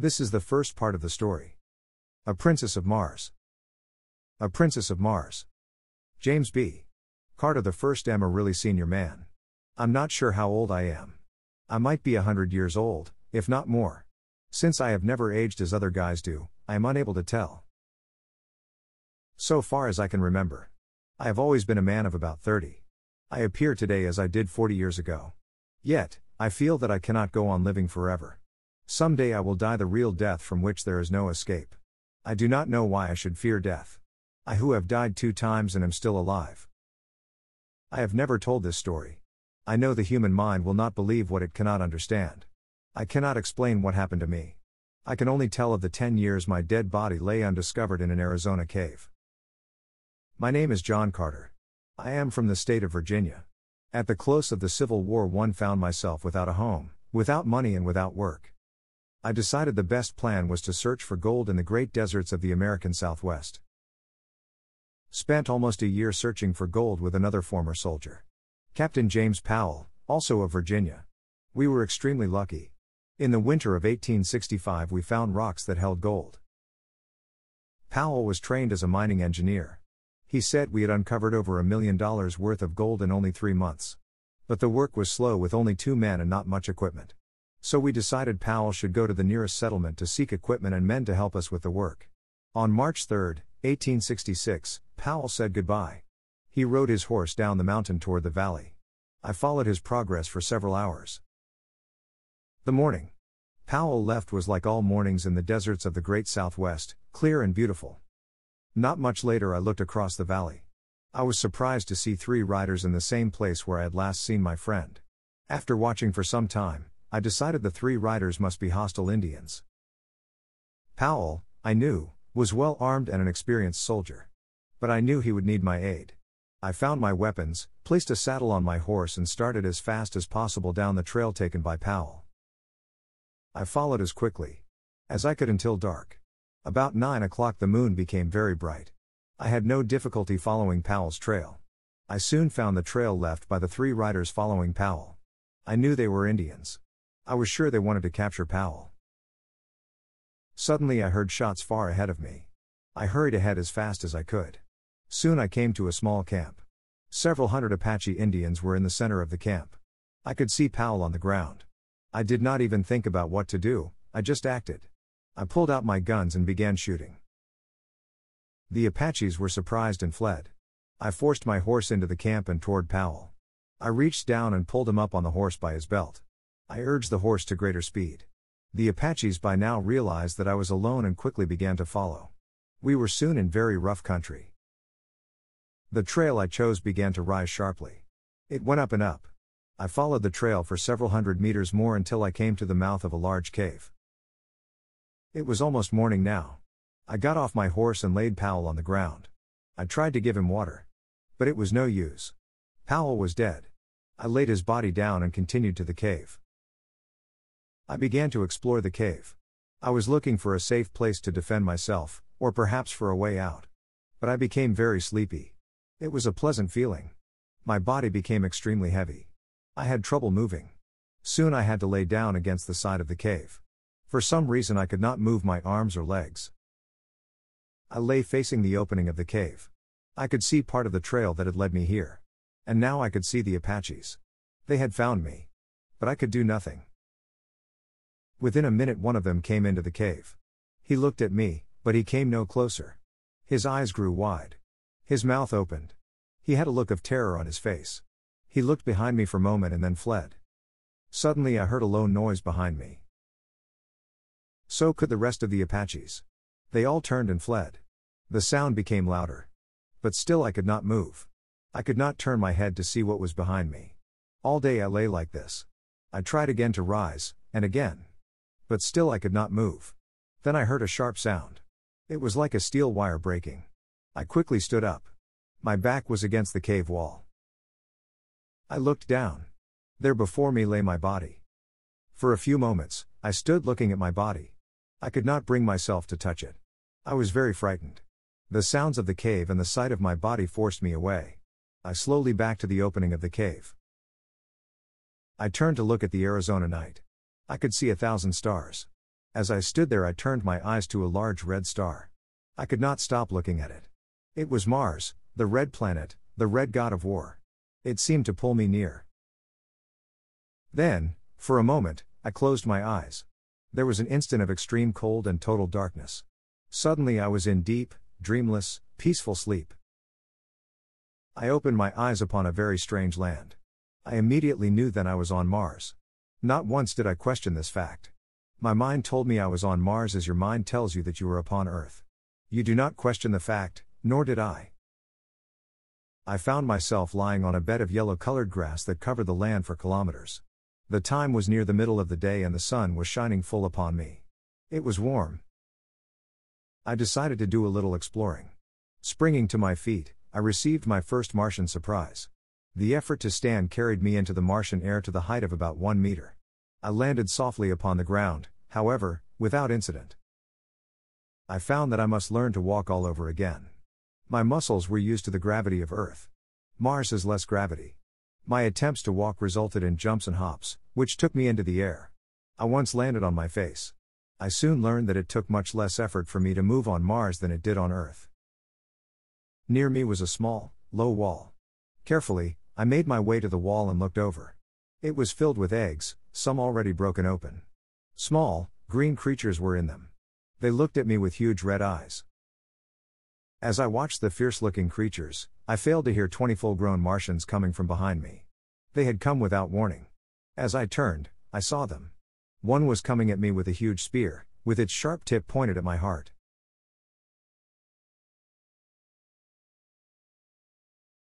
This is the first part of the story. A Princess of Mars. A Princess of Mars. James B. Carter the first. I'm a really senior man. I'm not sure how old I am. I might be 100 years old, if not more. Since I have never aged as other guys do, I am unable to tell. So far as I can remember, I have always been a man of about 30. I appear today as I did 40 years ago. Yet, I feel that I cannot go on living forever. Someday I will die the real death from which there is no escape. I do not know why I should fear death. I who have died 2 times and am still alive. I have never told this story. I know the human mind will not believe what it cannot understand. I cannot explain what happened to me. I can only tell of the 10 years my dead body lay undiscovered in an Arizona cave. My name is John Carter. I am from the state of Virginia. At the close of the Civil War, I found myself without a home, without money and without work. I decided the best plan was to search for gold in the great deserts of the American Southwest. Spent almost a year searching for gold with another former soldier, Captain James Powell, also of Virginia. We were extremely lucky. In the winter of 1865 we found rocks that held gold. Powell was trained as a mining engineer. He said we had uncovered over $1 million worth of gold in only 3 months. But the work was slow with only 2 men and not much equipment. So we decided Powell should go to the nearest settlement to seek equipment and men to help us with the work. On March 3, 1866, Powell said goodbye. He rode his horse down the mountain toward the valley. I followed his progress for several hours. The morning Powell left was like all mornings in the deserts of the great Southwest, clear and beautiful. Not much later I looked across the valley. I was surprised to see 3 riders in the same place where I had last seen my friend. After watching for some time, I decided the 3 riders must be hostile Indians. Powell, I knew, was well armed and an experienced soldier. But I knew he would need my aid. I found my weapons, placed a saddle on my horse and started as fast as possible down the trail taken by Powell. I followed as quickly as I could until dark. About 9 o'clock the moon became very bright. I had no difficulty following Powell's trail. I soon found the trail left by the 3 riders following Powell. I knew they were Indians. I was sure they wanted to capture Powell. Suddenly I heard shots far ahead of me. I hurried ahead as fast as I could. Soon I came to a small camp. Several hundred Apache Indians were in the center of the camp. I could see Powell on the ground. I did not even think about what to do, I just acted. I pulled out my guns and began shooting. The Apaches were surprised and fled. I forced my horse into the camp and toward Powell. I reached down and pulled him up on the horse by his belt. I urged the horse to greater speed. The Apaches by now realized that I was alone and quickly began to follow. We were soon in very rough country. The trail I chose began to rise sharply. It went up and up. I followed the trail for several hundred meters more until I came to the mouth of a large cave. It was almost morning now. I got off my horse and laid Powell on the ground. I tried to give him water. But it was no use. Powell was dead. I laid his body down and continued to the cave. I began to explore the cave. I was looking for a safe place to defend myself, or perhaps for a way out. But I became very sleepy. It was a pleasant feeling. My body became extremely heavy. I had trouble moving. Soon I had to lay down against the side of the cave. For some reason I could not move my arms or legs. I lay facing the opening of the cave. I could see part of the trail that had led me here. And now I could see the Apaches. They had found me. But I could do nothing. Within a minute one of them came into the cave. He looked at me, but he came no closer. His eyes grew wide. His mouth opened. He had a look of terror on his face. He looked behind me for a moment and then fled. Suddenly I heard a low noise behind me. So could the rest of the Apaches. They all turned and fled. The sound became louder. But still I could not move. I could not turn my head to see what was behind me. All day I lay like this. I tried again to rise, and again. But still I could not move. Then I heard a sharp sound. It was like a steel wire breaking. I quickly stood up. My back was against the cave wall. I looked down. There before me lay my body. For a few moments, I stood looking at my body. I could not bring myself to touch it. I was very frightened. The sounds of the cave and the sight of my body forced me away. I slowly backed to the opening of the cave. I turned to look at the Arizona night. I could see 1,000 stars. As I stood there, I turned my eyes to a large red star. I could not stop looking at it. It was Mars, the red planet, the red god of war. It seemed to pull me near. Then, for a moment, I closed my eyes. There was an instant of extreme cold and total darkness. Suddenly I was in deep, dreamless, peaceful sleep. I opened my eyes upon a very strange land. I immediately knew then I was on Mars. Not once did I question this fact. My mind told me I was on Mars as your mind tells you that you are upon Earth. You do not question the fact, nor did I. I found myself lying on a bed of yellow-colored grass that covered the land for kilometers. The time was near the middle of the day and the sun was shining full upon me. It was warm. I decided to do a little exploring. Springing to my feet, I received my first Martian surprise. The effort to stand carried me into the Martian air to the height of about 1 meter. I landed softly upon the ground, however, without incident. I found that I must learn to walk all over again. My muscles were used to the gravity of Earth. Mars has less gravity. My attempts to walk resulted in jumps and hops, which took me into the air. I once landed on my face. I soon learned that it took much less effort for me to move on Mars than it did on Earth. Near me was a small, low wall. Carefully, I made my way to the wall and looked over. It was filled with eggs, some already broken open. Small, green creatures were in them. They looked at me with huge red eyes. As I watched the fierce-looking creatures, I failed to hear 20 full-grown Martians coming from behind me. They had come without warning. As I turned, I saw them. One was coming at me with a huge spear, with its sharp tip pointed at my heart.